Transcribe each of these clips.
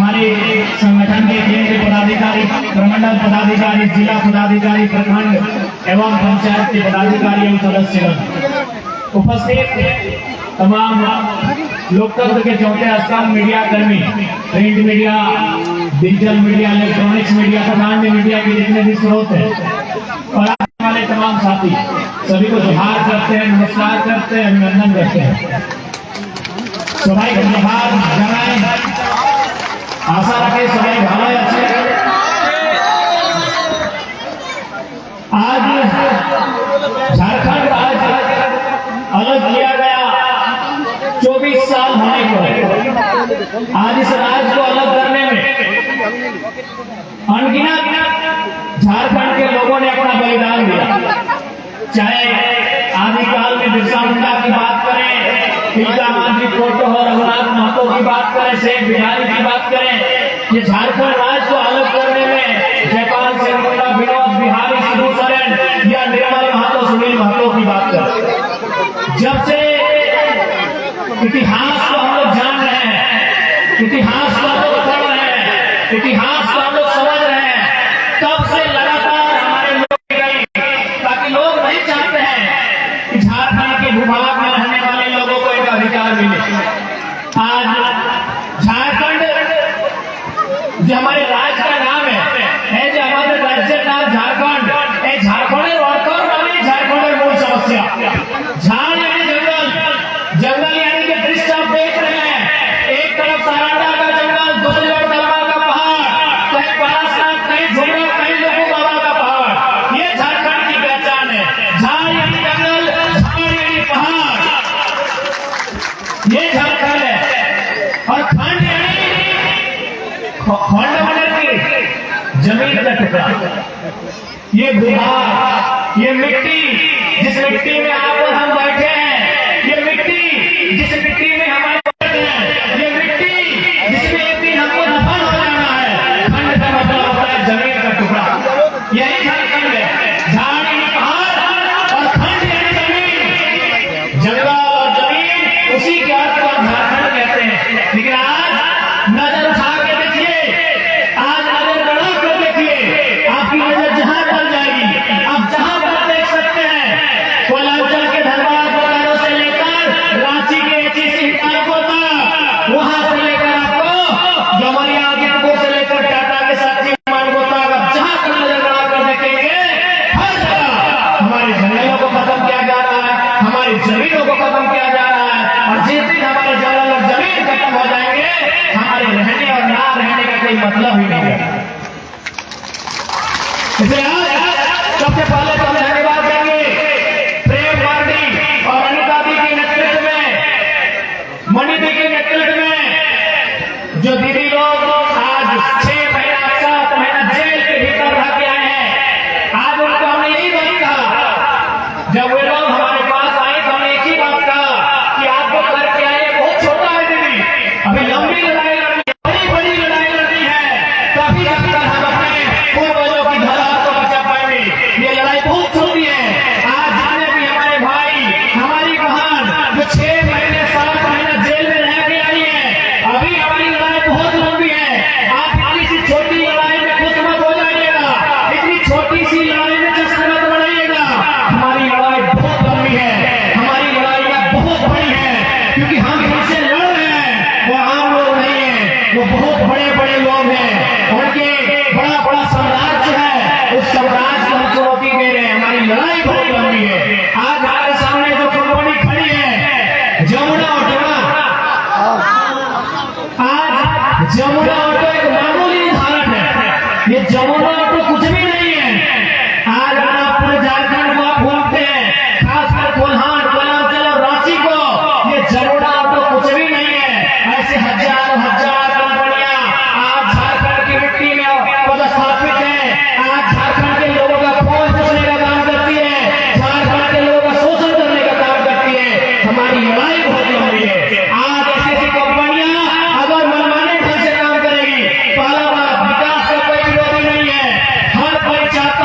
हमारे संगठन के केंद्रीय पदाधिकारी, प्रमंडल पदाधिकारी, जिला पदाधिकारी, प्रखंड एवं पंचायत के पदाधिकारी एवं सदस्यगण, उपस्थित तमाम लोकतंत्र के चौथे स्तंभ मीडिया कर्मी, print media, digital media, electronics media तथा अन्य मीडिया के जितने भी स्रोत हैं और आने वाले तमाम साथी, सभी को जोहार करते हैं, नमस्कार करते हैं, अभिनंदन करते हैं। सबाई को जोहार जनाएं, आशा रखें सबाई भालो अच्छे। आज झारखंड राज्य अलग किया गया 24 साल होने पर आज इस राज्य को अलग करने में अनगिनत झारखंड के लोगों ने अपना बलिदान दिया। चाहे आदिकाल में बिरसा मुंडा की बात करें, तिलका मांझी फोटो और रघुनाथ महतो की बात करें, शेख बिहारी की बात करें, ये झारखंड राज्य को अलग करने में जयपाल सिंह मुंडा, विनोद बिहारी, सिद्धू सोरेन या निर्मल महतो, सुनील महतो की बात करें। जब से इतिहास को हम लोग जान रहे हैं, इतिहास को हम लोग पढ़ रहे हैं, इतिहास को हम लोग समझ रहे हैं, तब से लगातार हमारे लोग गई, ताकि लोग नहीं चाहते हैं कि झारखंड के भूभाग में रहने वाले लोगों को एक अधिकार मिले। आज झारखंड जो हमारे राज्य का नाम है जो हमारे राज्य का झारखंड, झारखंड और वाली झारखंड मूल समस्या झाड़ यानी जंगल, जंगल यानी कि दृश्य आप देख रहे हैं, एक तरफ सारांडा का जंगल, दूसरी ओर तलवा का पहाड़, कहीं पारासनाथ, कहीं झुमरा, कहीं लोगों बाबा का पहाड़, ये झारखंड की पहचान है। झाड़ यानी जंगल, झाड़ यानी पहाड़, ये झारखंड है। और खंड यानी खंड की जमीन का टुकड़ा, ये भूभाग, ये मिट्टी, जिस मिट्टी में आप और हम बैठे हैं, ये मिट्टी जिस मिट्टी में हमारे बैठे हैं, ये मिट्टी जिसमें एक दिन हमको दफन हो जाना है। खंड का मतलब होता है जमीन का टुकड़ा, यही झारखंड है। झाड़ यानी पहाड़ और खंड यानी जमीन, जंगल और जमीन, उसी के अर्थ को झारखंड कहते हैं। लेकिन आज नजर उठा के देखिए, आज नजर बढ़ा कर देखिए, आपकी नजर जहां पर जाएगी, आप जहां पर देख सकते हैं, कोयलांचल के धनबाद बोकारो से लेकर रांची के एचईसी हिंडाल्को तक, वहां से लेकर आपको गमरिया आदिपुर से लेकर टाटा के साथी मानगो तक, आप जहां पर नजर बढ़ा कर देखेंगे, हर जगह हमारे जंगलों को खत्म किया जा रहा है, हमारी जमीनों को खत्म किया जा रहा है। और जिस दिन हमारे जंगल और जमीन खत्म हो जाएंगे, हमारे रहने और ना रहने का कोई मतलब ही नहीं है। इसलिए सबसे पहले तो हम धन्यवाद देंगे प्रेम पार्टी और अनिता दी के नेतृत्व में, मणि दी के नेतृत्व में, जो दीदी लोग आज 6 महीना 7 महीना जेल के भीतर रह के आए हैं। आज उनको हमने यही बात कहा, जब वे लोग हमारे पास आए तो हमने एक ही बात कहा कि आपको करके आए बहुत छोटा है दीदी, अभी लंबी लड़ाई लड़नी, बड़ी बड़ी लड़ाई लड़नी है, तभी जाकर हम अपने पूर्वजों की धरा को बचा पाएंगे। ये लड़ाई बहुत छोटी है। आज जितने भी हमारे भाई, हमारी बहन जो 6 महीने 7 महीना जेल में रह के आई है, अभी हमारी लड़ाई बहुत लंबी है। आप इतनी सी छोटी लड़ाई में खुश मत हो जाइएगा, इतनी छोटी सी लड़ाई में जश्न मत बढ़ाइएगा। हमारी लड़ाई बहुत लंबी है, हमारी लड़ाई बहुत बड़ी है, क्योंकि हम जिनसे लड़ रहे हैं वो आम लोग नहीं है, वो बहुत बड़े बड़े लोग हैं, उनके बड़ा बड़ा साम्राज्य है, उस साम्राज्य को हम चुनौती दे रहे हैं। हमारी लड़ाई बहुत लंबी है। आज हमारे सामने जो कंपनी खड़ी है जमुना ऑटो, आज जमुना ऑटो एक मामूली उदाहरण है। ये जमुना ऑटो कुछ भी नहीं है। आज आप पूरे झारखंड को आप घूमते हैं, खासकर कोल्हान, कोयलांचल और रांची को, ये जमुना ऑटो कुछ भी नहीं है। ऐसे हजार हजार कंपनियां आज झारखंड की मिट्टी में पदस्थापित है। आज झारखंड के लोगों का पहुंच बचने का काम करती है, झारखंड के लोगों का शोषण करने का काम करती है। हमारी लड़ाई बहुत लंबी है। आज ऐसी ऐसी कंपनियां अगर मनमाने ढंग से काम करेगी, पहला बात, विकास का कोई विरोधी नहीं है, हर कोई चाहता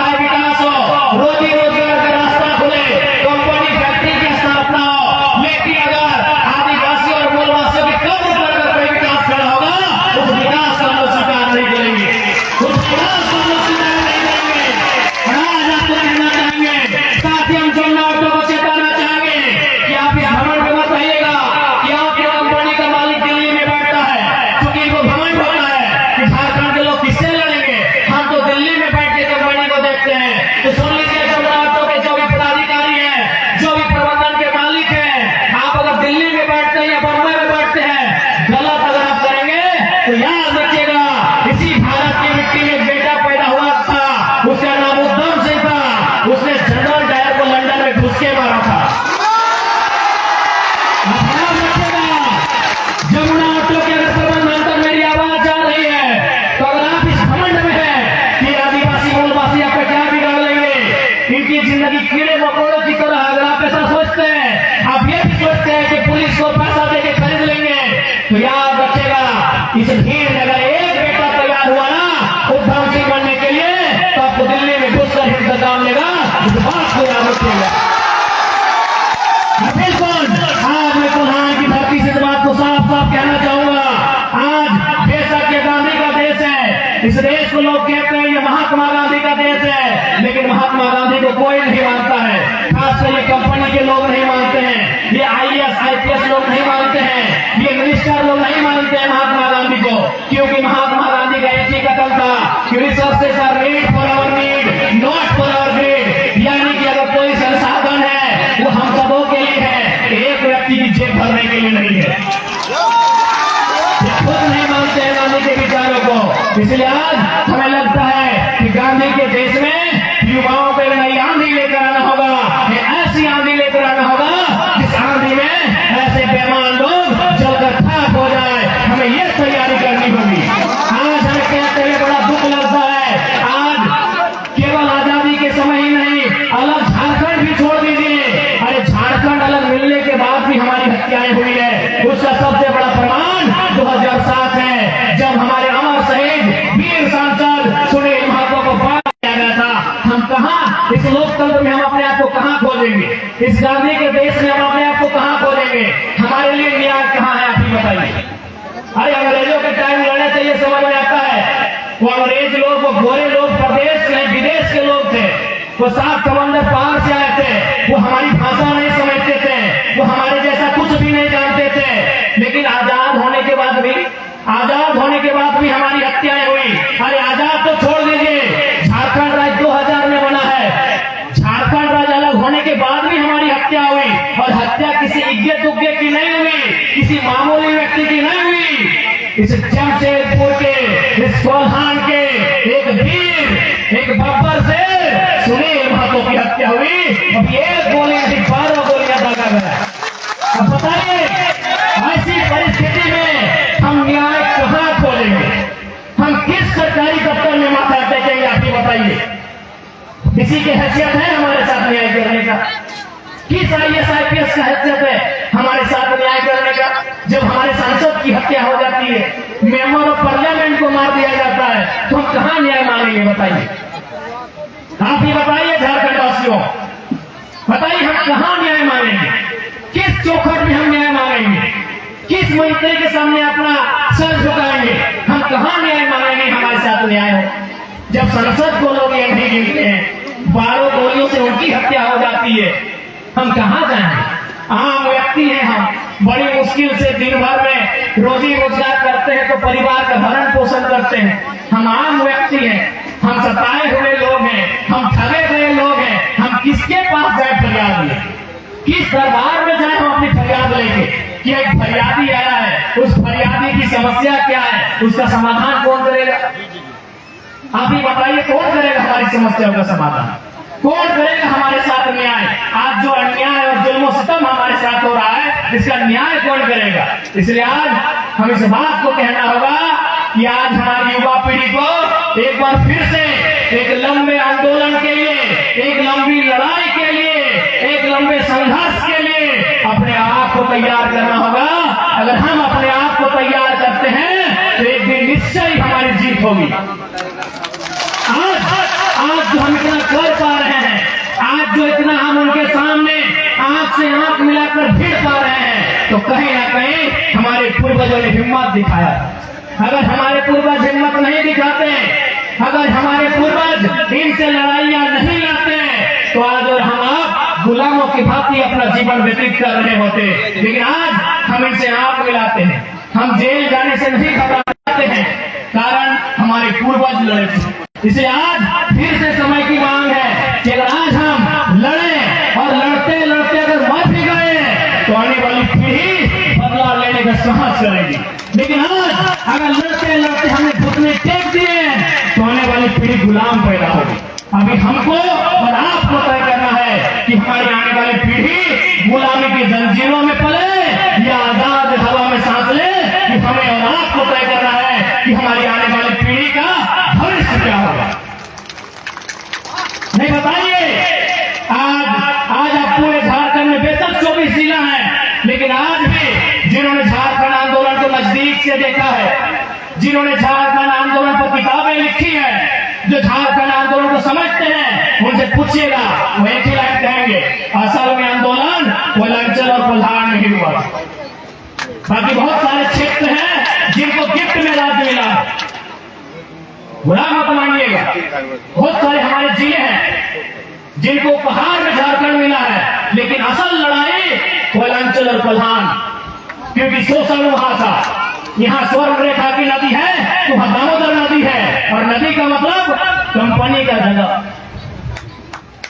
तो याद रखिएगा, इसी भारत की मिट्टी में एक बेटा पैदा हुआ था, उसका नाम उद्धव सिंह था। उसने जनरल डायर को लंदन में घुस के मारा था। याद रखिएगा, जमुना ऑटो के अगर प्रबंधन तक मेरी आवाज आ रही है, तो अगर आप इस घमंड में है कि आदिवासी मूलवासी आपका क्या बिगाड़ लेंगे, इनकी जिंदगी कीड़े मकोड़ों की तरह, अगर आप ऐसा सोचते हैं, आप ये भी सोचते हैं कि पुलिस को पैसा देके खरीद लेंगे, तो याद रखिएगा, इस भीड़ में अगर एक बेटा तैयार हुआ ना उद्धव सिंह बनने के लिए, तो आपको दिल्ली में घुसकर इंतजाम लेगा। इस बात को याद रखिएगा। बिल्कुल, आज मैं कुल्हाड़ की धरती से इस बात को साफ साफ कहना चाहूंगा। आज बेशक ये गांधी का देश है, इस देश को लोग कहते हैं ये महात्मा गांधी का देश है, लेकिन महात्मा गांधी को कोई नहीं मानता है। खासकर ये कंपनी के लोग नहीं मानते हैं, ये IAS IPS लोग नहीं मानते हैं, ये मिनिस्टर लोग नहीं मानते हैं महात्मा गांधी को, क्योंकि महात्मा गांधी का एक ही कथन था, resources are made for our need, not for our greed. यानी कि अगर कोई संसाधन है वो हम सबों के लिए है, एक व्यक्ति की जेब भरने के लिए नहीं है। खुद नहीं मानते हैं गांधी के विचारों को। इसलिए आज हमें लगता है कि गांधी के देश में युवाओं पर नई आंधी लेकर आना होगा, ऐसी आंधी लेकर आना होगा जिस आंधी में ऐसे बेईमान लोग जलकर खाक हो जाए। हमें ये तैयारी करनी होगी। आज हमें कहते हुए बड़ा दुख लगता है, आज केवल आजादी के समय ही नहीं, अलग झारखंड भी छोड़ दीजिए, अरे झारखंड अलग मिलने के बाद भी हमारी हत्याएं हुई है। उसका सबसे बड़ा प्रमाण 2007 है, जब हमारे अमर शहीद वीर सांसद सुनील महतो को फांसी दिया गया था। हम कहां, इस लोकतंत्र में हम अपने आप को कहां खोजेंगे? इस गांधी के देश में हम अपने आप को कहां खोजेंगे? हमारे लिए न्याय कहां है, आप ही बताइए। अरे अंग्रेजों के टाइम लड़ने से ये समझ में आता है, वो अंग्रेज लोग, वो गोरे लोग प्रदेश के विदेश के लोग थे, वो 7 समंदर पार से आए थे, वो हमारी भाषा नहीं समझते थे, वो हमारे जैसा कुछ भी नहीं जानते थे, लेकिन आजाद होने के बाद भी हमारी हत्याएं हुई। अरे आजाद तो छोड़ दीजिए, झारखंड राज्य 2000 में बना है, झारखंड राज्य अलग होने के बाद भी हमारी हत्या हुई, और हत्या किसी इज्ञ तुज्ञ की नहीं हुई, किसी मामूली व्यक्ति की नहीं हुई। इस जमशेदपुर के, इस कोल्हान के एक वीर, एक बब्बर से सुनील महतो की हत्या हुई। अब एक गोली नहीं, 12 गोलियां दागा गया। अब बताइए, ऐसी परिस्थिति में हम न्याय कहां खोलेंगे? हम किस सरकारी दफ्तर में माथा टेकेंगे, आप ही बताइए। किसी की हैसियत है हमारे साथ न्याय करने का? किस IAS IPS का हैसियत है हमारे साथ न्याय करने का? जब हमारे सांसद की हत्या हो जाती है, मेंबर ऑफ पार्लियामेंट को मार दिया जाता है, तो हम कहां न्याय मांगेंगे? बताइए, आप ही बताइए झारखंड वासियों, बताइए हम कहां न्याय मांगेंगे? किस चौखट में हम न्याय मांगेंगे? किस मंत्री के सामने अपना सर झुकाएंगे? हम कहां न्याय मांगेंगे? हमारे साथ न्याय हो जब संसद को लोग ये नहीं गिनते हैं, 12 गोलियों से उनकी हत्या हो जाती है, हम कहां जाएंगे? आम व्यक्ति हैं हम, बड़ी मुश्किल से दिन भर में रोजी रोजगार करते हैं, तो परिवार का भरण पोषण करते हैं। हम आम व्यक्ति हैं, हम सताए हुए लोग हैं, हम ठगे गए लोग हैं। हम किसके पास जाए फरियाद ले? किस दरबार में जाए हम अपनी फरियाद लेके कि एक फरियादी आया है, उस फरियादी की समस्या क्या है, उसका समाधान कौन करेगा? आप ही बताइए, कौन करेगा हमारी समस्याओं का समाधान? कौन करेगा हमारे साथ न्याय? आज जो अन्याय और जुल्म सितम हमारे साथ हो रहा है, इसका न्याय कौन करेगा? इसलिए आज हम इस बात को कहना होगा कि आज हमारी युवा पीढ़ी को एक बार फिर से एक लंबे आंदोलन के लिए, एक लंबी लड़ाई के लिए, एक लंबे संघर्ष के लिए अपने आप को तैयार करना होगा। अगर हम अपने आप को तैयार करते हैं तो एक दिन निश्चय हमारी जीत होगी। आज जो हम इतना कर पा रहे हैं, आज जो इतना हम उनके सामने आंख से आंख मिलाकर भिड़ पा रहे हैं, तो कहीं ना कहीं हमारे पूर्वजों ने हिम्मत दिखाया। अगर हमारे पूर्वज हिम्मत नहीं दिखाते, अगर हमारे पूर्वज इनसे लड़ाइयां नहीं लड़ते, तो आज और हम आप गुलामों की भांति अपना जीवन व्यतीत कर रहे होते। लेकिन आज हम इनसे आंख मिलाते हैं, हम जेल जाने से नहीं घबराते हैं, कारण हमारे पूर्वज लड़े थे। इसलिए आज फिर से समय की मांग है कि अगर आज हम लड़े और लड़ते लड़ते अगर मर भी गए, तो आने वाली पीढ़ी बदला लेने का साहस करेगी। लेकिन आज अगर लड़ते लड़ते हमने घुटने टेक दिए तो आने वाली पीढ़ी गुलाम पैदा होगी। अभी हमको और आपको तय करना है कि हमारी आने वाली पीढ़ी गुलामी की जंजीरों में पले या आजाद हवा में सांस ले। कि हमें और आपको तय करना है कि हमारी आने वाली पीढ़ी का भविष्य क्या होगा। नहीं बताइए, आज आप पूरे झारखंड में बेशक 24 जिला है, लेकिन आज भी जिन्होंने झारखंड आंदोलन को नजदीक से देखा है, जिन्होंने झारखंड आंदोलन पर किताबें लिखी है, जो झारखंड आंदोलन को समझते हैं, उनसे पूछिएगा, वो एक ही लाइन कहेंगे, असल में आंदोलन वलांचल और कोल्हान में ही हुआ। बाकी बहुत सारे क्षेत्र हैं जिनको गिफ्ट में राज्य मिला है, बुरा मत मानिएगा। बहुत सारे हमारे जिले हैं जिनको उपहार में झारखंड मिला है, लेकिन असल लड़ाई कोयलांचल और कोल्हान, क्योंकि शोषण वहां था। यहाँ स्वर्ण रेखा की नदी है तो वहां दामोदर नदी है, और नदी का मतलब कंपनी का जगह,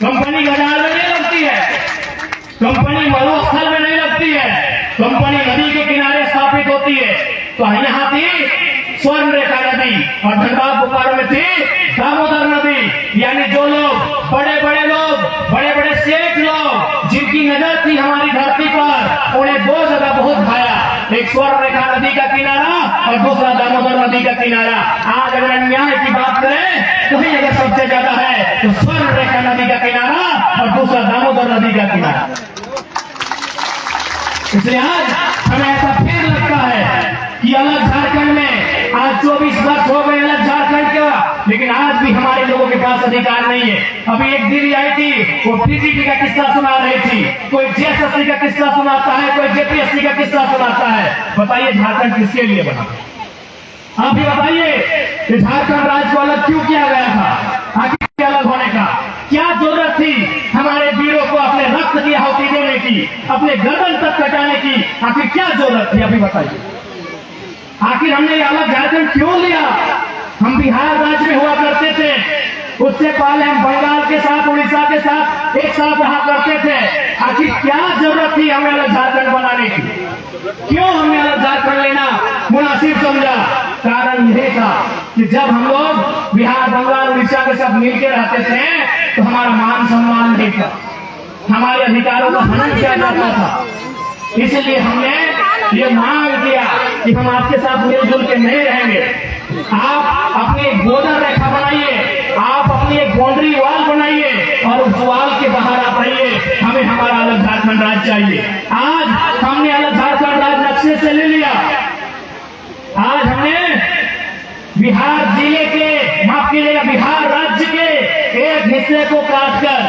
कंपनी गजाल में नहीं लगती है, कंपनी मरुस्थल में नहीं लगती है, कंपनी नदी के किनारे स्थापित होती है। तो यहाँ थी स्वर्ण रेखा नदी और धनबाद बोकारो में थी दामोदर नदी। यानी जो लोग बड़े बड़े सेठ लोग जिनकी नजर थी हमारी धरती पर, उन्हें दो जगह बहुत भाया, एक स्वर्ण रेखा नदी का किनारा और दूसरा दामोदर नदी का किनारा। आज अगर अन्याय की बात करें तो ही अगर सबसे ज्यादा है तो स्वर्ण रेखा नदी का किनारा और दूसरा दामोदर नदी का किनारा। इसलिए आज हमें ऐसा फिर लगता है कि अलग झारखंड में आज 24 वर्ष हो गए अलग झारखंड का, लेकिन आज भी हमारे लोगों के पास अधिकार नहीं है। अभी एक दीदी आई थी, वो पीजीटी का किस्सा सुना रही थी, कोई जेएसएससी का किस्सा सुनाता है, कोई जेपीएससी का किस्सा सुनाता है। बताइए झारखंड किसके लिए बना? आप ही बताइए कि झारखंड राज्य को अलग क्यों किया गया था? आखिर अलग होने का क्या जरूरत थी? हमारे वीरों को अपने रक्त की आहुति देने की, अपने गर्दन तक कटाने की आखिर क्या जरूरत थी? अभी बताइए, आखिर हमने अलग झारखंड क्यों लिया? हम बिहार राज्य में हुआ करते थे, उससे पहले हम बंगाल के साथ, उड़ीसा के साथ एक साथ रहा करते थे। आखिर क्या जरूरत थी हमें अलग झारखंड बनाने की? क्यों हमने अलग झारखंड लेना मुनासिब समझा? कारण यही था कि जब हम लोग बिहार, बंगाल, उड़ीसा के साथ मिलकर रहते थे तो हमारा मान सम्मान नहीं था, हमारे अधिकारों का हनन किया जाता था। इसलिए हमने ये मांग किया कि हम आपके साथ मिलजुल के नहीं रहेंगे। आप अपनी एक बॉर्डर रेखा बनाइए, आप अपनी एक बाउंड्री वॉल बनाइए और उस वॉल के बाहर आप आइए। हमें हमारा अलग झारखंड राज्य चाहिए। आज हमने अलग झारखंड राज्य नक्शे से ले लिया। आज हमने बिहार जिले के, माफ कीजिएगा, बिहार राज्य के एक हिस्से को काटकर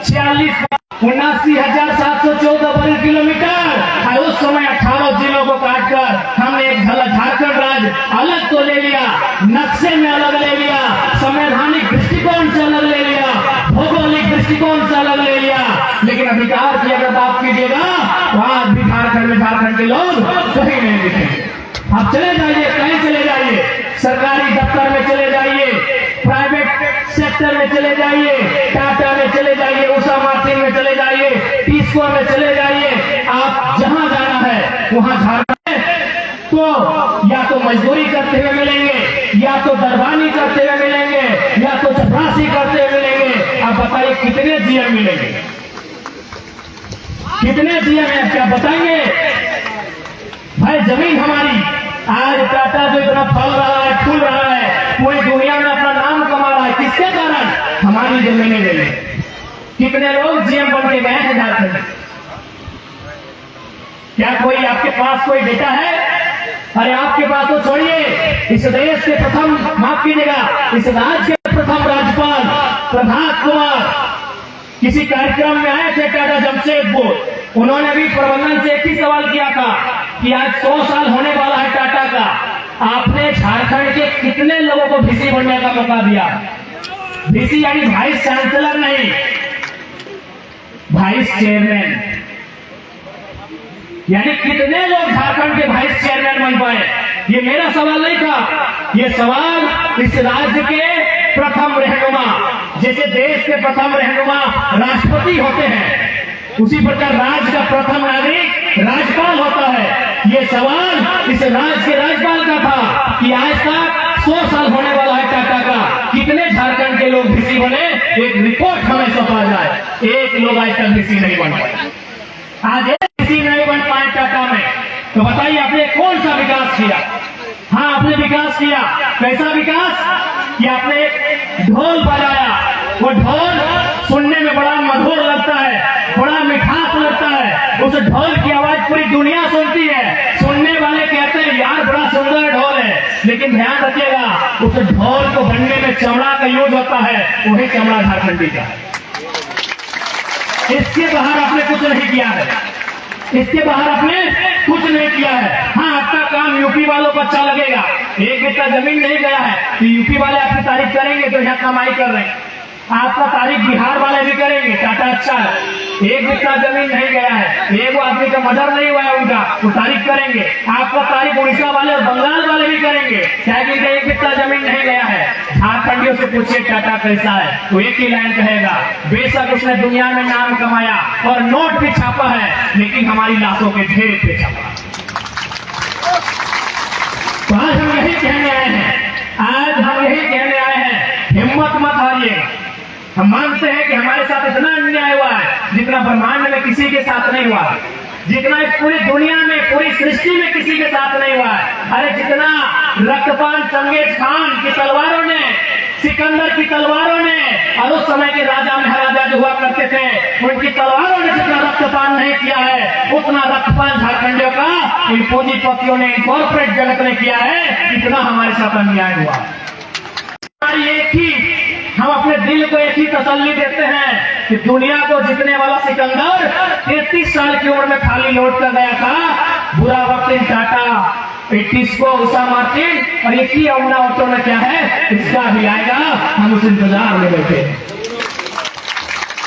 79,714 वर्ग किलोमीटर और उस समय 18 जिलों को काटकर हमने एक झारखंड राज्य अलग तो ले लिया, नक्शे में अलग ले लिया, संवैधानिक दृष्टिकोण से अलग ले लिया, भौगोलिक दृष्टिकोण से अलग ले लिया, लेकिन अधिकार की अगर बात कीजिएगा तो आज भी झारखंड में झारखंड के लोग कहीं नहीं दिखेंगे। आप चले जाइए, कहीं चले जाइए, सरकारी दफ्तर में चले जाइए, प्राइवेट सेक्टर में चले जाइए, टाटा में चले जाइए, उषा मार्टिन में चले जाइए, टिस्को में चले जाइए, आप जहां जाना है वहां झारखंड तो या तो मजदूरी करते हुए मिलेंगे, या तो दरबानी करते हुए मिलेंगे, या तो चपरासी करते हुए मिलेंगे। आप बताइए कितने जीएम मिलेंगे? कितने जीएम है? क्या बताएंगे भाई? जमीन हमारी आज टाटा जो इतना फल रहा है, फूल रहा है, पूरी दुनिया में अपना नाम कमा रहा है, किसके कारण? हमारी जमीनें ले लें। कितने लोग जीएम बन के गए हैं झारखंड में? क्या कोई आपके पास कोई बेटा है? अरे आपके पास तो छोड़िए, इस देश के प्रथम, माफ कीजिएगा, इस राज्य के प्रथम राज्यपाल प्रभात कुमार किसी कार्यक्रम में आए थे टाटा जमशेदपुर। उन्होंने भी प्रबंधन से एक ही सवाल किया था कि आज 100 साल होने वाला है टाटा का, आपने झारखंड के कितने लोगों को वीसी बनने का मौका दिया? वीसी यानी वाइस चांसलर नहीं, वाइस चेयरमैन। यानी कितने लोग झारखंड के वाइस चेयरमैन बन पाए? ये मेरा सवाल नहीं था, ये सवाल इस राज्य के प्रथम रहनुमा, जैसे देश के प्रथम रहनुमा राष्ट्रपति होते हैं, उसी प्रकार राज्य का प्रथम नागरिक राज्यपाल होता है। ये सवाल इस राज्य के राज्यपाल का था कि आज तक 100 साल होने वाला है टाटा का, कितने झारखंड के लोग डीसी बने, एक रिपोर्ट हमें सौंपा जाए। एक लोग आज तक डीसी नहीं बन पाए, आज एक डीसी नहीं बन पाए टाटा में। तो बताइए आपने कौन सा विकास किया? हाँ, आपने विकास किया। कैसा विकास कि आपने एक ढोल बजाया, वो ढोल सुनने में बड़ा मधुर लगता है, बड़ा मिठास लगता है। उस ढोल की आवाज पूरी दुनिया सुनती है, सुनने वाले कहते हैं यार बड़ा सुंदर ढोल है। लेकिन ध्यान रखिएगा, उस ढोल को बनने में चमड़ा का यूज होता है, वही चमड़ा झारखंडी का। इसके बाहर आपने कुछ नहीं किया है, इसके बाहर आपने कुछ नहीं किया है। हाँ, आपका काम यूपी वालों को अच्छा लगेगा, एक बित्ता जमीन नहीं गया है तो यूपी वाले आपकी तारीफ करेंगे तो यहाँ कमाई कर रहे हैं। आपका तारीफ बिहार वाले भी करेंगे, टाटा अच्छा है, एक बित्ता जमीन नहीं गया है, एक आदमी का मर्डर नहीं हुआ है उनका, वो तारीफ करेंगे। आपका तारीफ उड़ीसा वाले और बंगाल वाले भी करेंगे, क्या कि एक बित्ता जमीन नहीं गया है। झारखंडियों से पूछिए टाटा कैसा है, तो एक ही लाइन कहेगा, बेशक उसने दुनिया में नाम कमाया और नोट भी छापा है, लेकिन हमारी लाशों के ढेर पे छापा। तो आज हम यही कहने आए हैं, आज हम यही कहने आए हैं, हिम्मत मत हारिएगा। हम मानते हैं कि हमारे साथ इतना अन्याय हुआ है जितना ब्रह्मांड में किसी के साथ नहीं हुआ, जितना इस पूरी दुनिया में, पूरी सृष्टि में किसी के साथ नहीं हुआ है। अरे जितना रक्तपान चंगेज खान की तलवारों ने, सिकंदर की तलवारों ने, और उस समय के राजा महाराजा जो हुआ करते थे, उनकी तलवारों ने जितना रक्तपान नहीं किया है, उतना रक्तपान झारखंडियों का इन पूंजीपतियों ने, इन कॉर्पोरेट जगत ने किया है। इतना हमारे साथ अन्याय हुआ। हमारी एक ही, हम अपने दिल को एक ही तसल्ली देते हैं कि दुनिया को जीतने वाला सिकंदर 33 साल की उम्र में खाली लौट कर गया था। बुरा वक्त इन टाटा, टिस्को, उषा मार्टिन और एक ही अवना ऑटो में क्या है, इसका भी आएगा। हम उस इंतजार में बैठे हैं,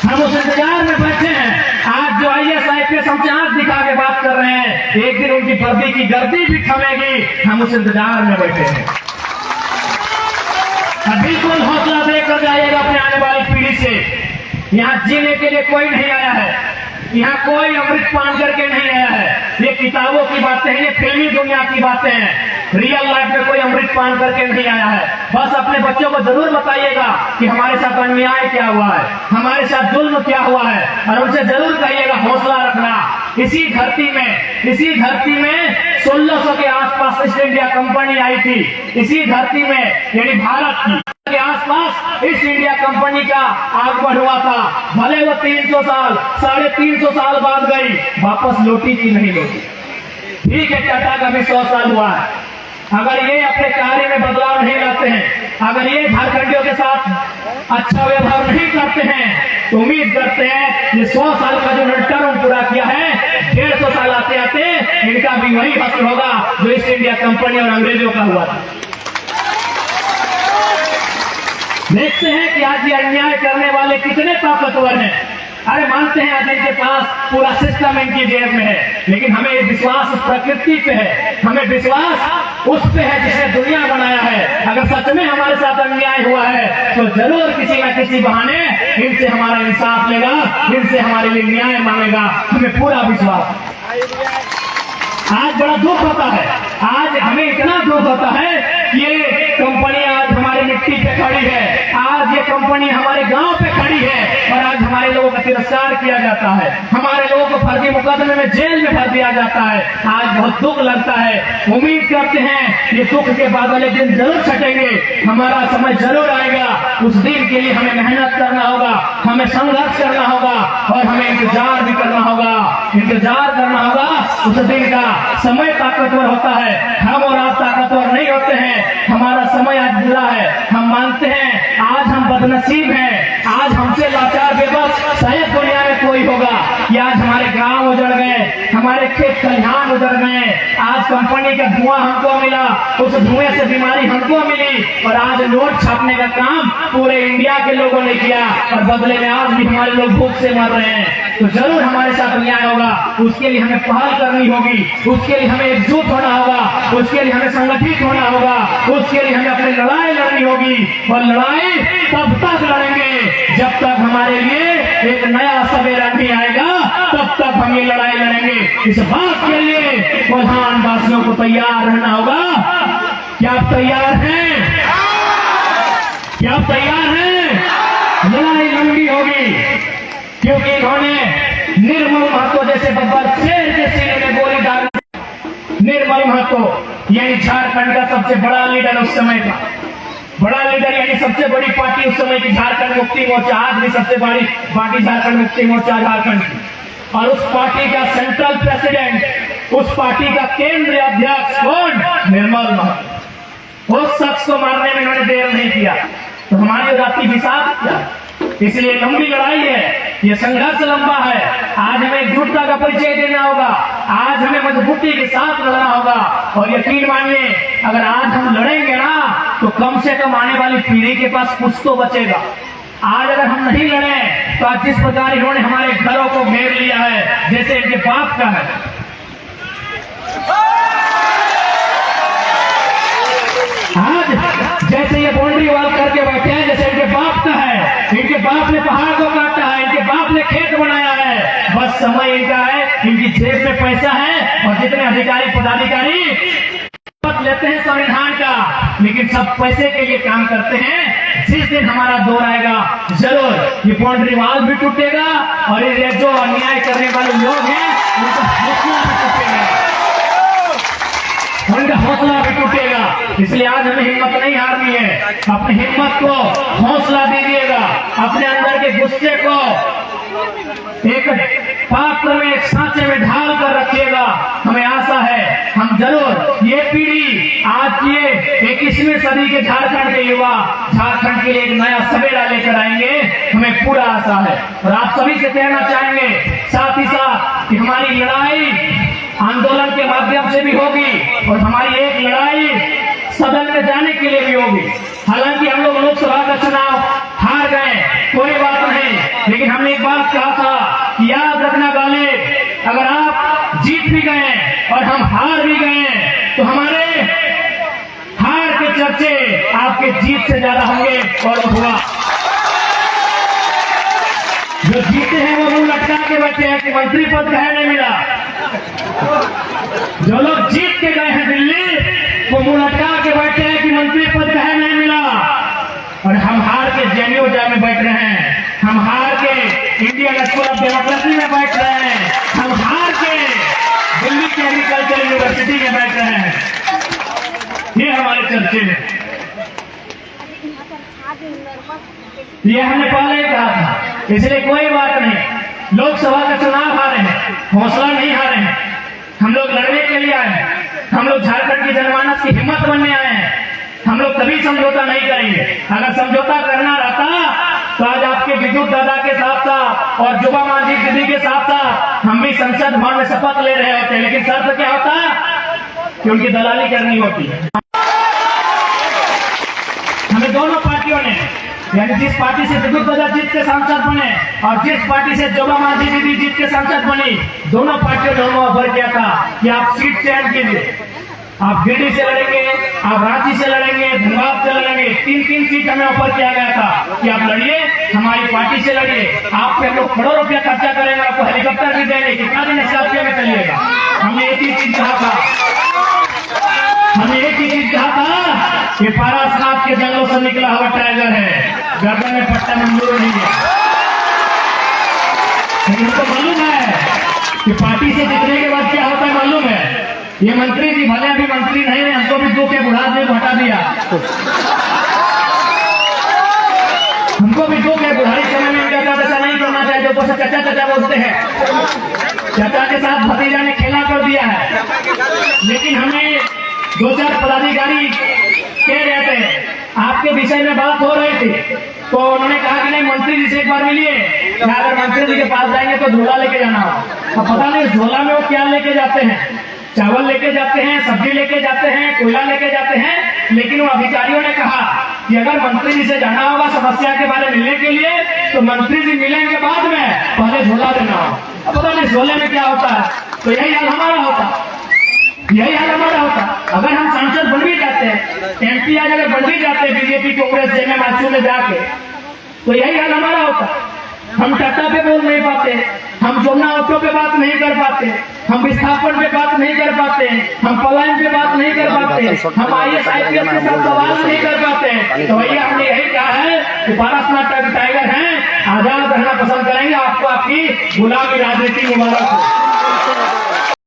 हम उस इंतजार में बैठे हैं। आज जो IAS IPS हमसे आंख दिखा के बात कर रहे हैं, एक दिन उनकी वर्दी की गर्दी भी थमेगी। हम उस इंतजार में बैठे हैं। बिल्कुल हौसला देकर जाइएगा अपने आने वाली पीढ़ी से। यहाँ जीने के लिए कोई नहीं आया है, यहाँ कोई अमृत पान करके नहीं आया है। ये किताबों की बातें हैं, ये फिल्मी दुनिया की बातें हैं। रियल लाइफ में कोई अमृत पान करके नहीं आया है। बस अपने बच्चों को जरूर बताइएगा कि हमारे साथ अन्याय क्या हुआ है, हमारे साथ जुल्म क्या हुआ है, और उनसे जरूर कहिएगा हौसला रखना। इसी धरती में 1600 के आसपास ईस्ट इंडिया कंपनी आई थी। इसी धरती में, यानी भारत की के आसपास ईस्ट इंडिया कंपनी का आगमन हुआ था। भले वो 300 साल, 350 साल बाद गई, वापस लौटी की नहीं लौटी। ठीक है, टाटा का भी 100 साल हुआ है। अगर ये अपने कार्य में बदलाव नहीं लाते हैं, अगर ये झारखंडियों के साथ अच्छा व्यवहार नहीं करते हैं, तो उम्मीद करते हैं ये 100 साल का जो टर्म पूरा किया है, 150 साल आते आते इनका भी वही हासिल होगा जो ईस्ट इंडिया कंपनी और अंग्रेजों का हुआ था। देखते हैं कि आज ये अन्याय करने वाले कितने ताकतवर हैं। अरे मानते हैं आज इनके पास पूरा सिस्टम इनकी जेब में है, लेकिन हमें विश्वास प्रकृति पे है, हमें विश्वास उस पे है जिसने दुनिया बनाया है। अगर सच में हमारे साथ अन्याय हुआ है तो जरूर किसी न किसी बहाने इनसे हमारा इंसाफ लेगा, इनसे हमारे लिए न्याय मांगेगा, हमें पूरा विश्वास। आज बड़ा दुख होता है, आज हमें इतना दुख होता है कि ये कंपनी आज हमारी मिट्टी पे खड़ी है, आज ये कंपनी हमारे गांव पे खड़ी है, और आज हमारे लोगों का तिरस्कार किया जाता है, हमारे लोगों को फर्जी मुकदमे में जेल में भर दिया जाता है। आज बहुत दुख लगता है। उम्मीद करते हैं ये दुख के बादल एक दिन जरूर छटेंगे, हमारा समय जरूर आएगा। उस दिन के लिए हमें मेहनत करना होगा, हमें संघर्ष करना होगा, और हमें इंतजार भी करना होगा, इंतजार करना होगा उस दिन का। समय ताकतवर होता है, हम और आप ताकतवर नहीं होते हैं। हमारा समय आज बुरा है, हम मानते हैं आज हम बदनसीब हैं, आज हमसे लाचार बेबस शायद दुनिया में कोई होगा कि आज हमारे गांव उजड़ गए, हमारे खेत खलिहान उजड़ गए, आज कंपनी का धुआं हमको मिला, उस धुएं से बीमारी हमको मिली, और आज नोट छापने का काम पूरे इंडिया के लोगों ने किया, और बदले में आज भी हमारे लोग भूख से मर रहे हैं। तो जरूर हमारे साथ अन्याय होगा, उसके लिए हमें पहल करनी होगी, उसके लिए हमें एकजुट होना होगा, उसके लिए हमें संगठित होना होगा, उसके लिए हमें अपनी लड़ाई लड़नी लड़नी होगी, और लड़ाई तब तक लड़ेंगे जब तक हमारे लिए एक नया सवेरा नहीं आएगा, तब तक हम ये लड़ाई लड़ेंगे। इस बात के लिए प्रधान वासियों को तैयार रहना होगा। क्या आप तैयार हैं? क्या आप तैयार हैं? लड़ाई लंबी होगी, क्योंकि इन्होंने निर्मल महतो जैसे बब्बर शेर के सीने में गोली डाल। निर्मल महतो यानी झारखंड का सबसे बड़ा लीडर उस समय का, बड़ा लीडर यानी सबसे बड़ी पार्टी उस समय की झारखंड मुक्ति मोर्चा, आज भी सबसे बड़ी पार्टी झारखंड मुक्ति मोर्चा झारखंड की, और उस पार्टी का सेंट्रल प्रेसिडेंट, उस पार्टी का केंद्रीय अध्यक्ष कौन? निर्मल महतो। उस शख्स को मारने में इन्होंने देर नहीं किया, तो हमारी जाति भी साथ किया। इसलिए लंबी लड़ाई है, ये संघर्ष लंबा है। आज हमें एकजुटता का परिचय देना होगा, आज हमें मजबूती के साथ लड़ना होगा, और यकीन मानिए अगर आज हम लड़ेंगे ना तो कम से कम आने वाली पीढ़ी के पास कुछ तो बचेगा। आज अगर हम नहीं लड़े तो आज जिस प्रकार इन्होंने हमारे घरों को घेर लिया है जैसे इनके बाप का है, आज जैसे ये बाउंड्री वॉल करके बैठे हैं जैसे इनके बाप का है, इनके बाप ने पहाड़ को काटा है, इनके बाप ने खेत बनाया है, बस समय इनका है, इनकी जेब में पैसा है, और जितने अधिकारी पदाधिकारी लेते हैं संविधान का, लेकिन सब पैसे के लिए काम करते हैं। जिस दिन हमारा दौर आएगा जरूर ये बाउंड्री वॉल भी टूटेगा, और ये जो अन्याय करने वाले लोग हैं उनका हौसला भी टूटेगा, उनका हौसला भी टूटेगा। इसलिए आज हमें हिम्मत नहीं हारनी है, अपनी हिम्मत को हौसला दीजिएगा, अपने अंदर के गुस्से को एक पात्र में, एक सांचे में ढाल कर रखिएगा। हमें आशा है हम जरूर ये पीढ़ी, आज ये 21वीं सदी के झारखंड के युवा झारखंड के लिए एक नया सवेरा लेकर आएंगे, हमें पूरा आशा है। और आप सभी से कहना चाहेंगे साथ ही साथ कि हमारी लड़ाई आंदोलन के माध्यम से भी होगी, और हमारी एक लड़ाई सदन में जाने के लिए भी होगी। हालांकि हम लोग लोकसभा का चुनाव हार गए, कोई बात नहीं, लेकिन हमने एक बात कहा था कि याद रखना गालिब, अगर आप जीत भी गए और हम हार भी गए तो हमारे हार के चर्चे आपके जीत से ज्यादा होंगे। और हुआ जो जीते हैं वो मुंह लटका के बैठे हैं कि मंत्री पद कहे नहीं मिला, जो लोग जीत के गए हैं दिल्ली वो मुंह लटका के बैठे हैं कि मंत्री पद कहे नहीं मिला, और हम हार के जेएनयू में बैठ रहे हैं, हम हार के इंडियन स्कूल ऑफ डेमोक्रेसी में बैठ रहे हैं, हम हार के दिल्ली के एग्रीकल्चर यूनिवर्सिटी में बैठ रहे हैं। ये हमारे चर्चे हैं, ये हमने पहले ही कहा था। इसलिए कोई बात नहीं, लोकसभा का चुनाव हारे हैं, हौसला नहीं हारे हैं, हम लोग लड़ने के लिए आए हैं, हम लोग झारखंड की जनमानस की हिम्मत बनने आए हैं, हम लोग कभी समझौता नहीं करेंगे। अगर समझौता करना रहता तो आज आपके विद्युत दादा के साथ साथ और जुबा मांझी दीदी के साथ साथ हम भी संसद भवन में शपथ ले रहे होते, लेकिन शर्त क्या होता कि उनकी दलाली करनी होती है। हमें दोनों पार्टियों ने, यानी जिस पार्टी से विद्युत दादा जीत के सांसद बने और जिस पार्टी से जुबा मांझी दीदी जीत के सांसद बनी, दोनों पार्टियों ने हमें ऑफर किया था कि आप सीट चयन कीजिए, आप गिरिडीह से लड़ेंगे, आप रांची से लड़ेंगे, धनबाद से लड़ेंगे, 3-3 सीट हमें ऑफर किया गया था कि आप लड़िए, हमारी पार्टी से लड़िए, आप पे हम लोग करोड़ों रुपया खर्चा करेंगे, आपको हेलीकॉप्टर भी देंगे, कितना दिन स्कॉर्पियो में चलिएगा। हमने एक ही चीज कहा था, हमने एक ही चीज कहा था कि पारासात के जंगलों से निकला हुआ टाइगर है, गर्दन में पट्टा मंजूर नहीं है। उनको मालूम है कि पार्टी से जीतने के बाद क्या होता है, मालूम है। ये मंत्री जी भले अभी मंत्री नहीं है, हमको भी दो के बुढ़ापे में हटा दिया, हमको भी दो के बुढ़ाई समय में चाचा नहीं करना चाहिए, जो ऊपर से चाचा चाचा बोलते हैं, चाचा के साथ भतीजा ने खेला कर दिया है। लेकिन हमें 2-4 पदाधिकारी कह रहे थे, आपके विषय में बात हो रही थी, तो उन्होंने कहा कि नहीं मंत्री जी से एक बार मिलिए, अगर मंत्री जी के पास जाएंगे तो झोला लेके जाना हो। अब पता नहीं झोला में वो क्या लेके जाते हैं, चावल लेके जाते हैं, सब्जी लेके जाते हैं, कोयला लेके जाते हैं, लेकिन वो अधिकारियों ने कहा कि अगर मंत्री जी से जाना होगा समस्या के बारे में मिलने के लिए तो मंत्री जी मिलेंगे बाद में, पहले झोला देना हो। अब पता नहीं झोले में क्या होता है, तो यही हाल हमारा होता, यही हाल हमारा होता। अगर हम सांसद बन भी जाते जाते हैं, MP आज अगर बंटी जाते हैं बीजेपी कांग्रेस जेएमएम आजसू में जाके, तो यही हाल हमारा होता। हम टाटा पे बोल नहीं पाते, हम जोना ऑटो पे बात नहीं कर पाते, हम विस्थापन पे बात नहीं कर पाते, हम पलायन पे बात नहीं कर पाते, हम IAS IPS के साथ सवाल नहीं कर पाते। तो भैया हमने यही कहा है कि पारसनाथ टाइगर हैं, आजाद रहना पसंद करेंगे। आपको आपकी गुलामी राजनीति मुबारक हो।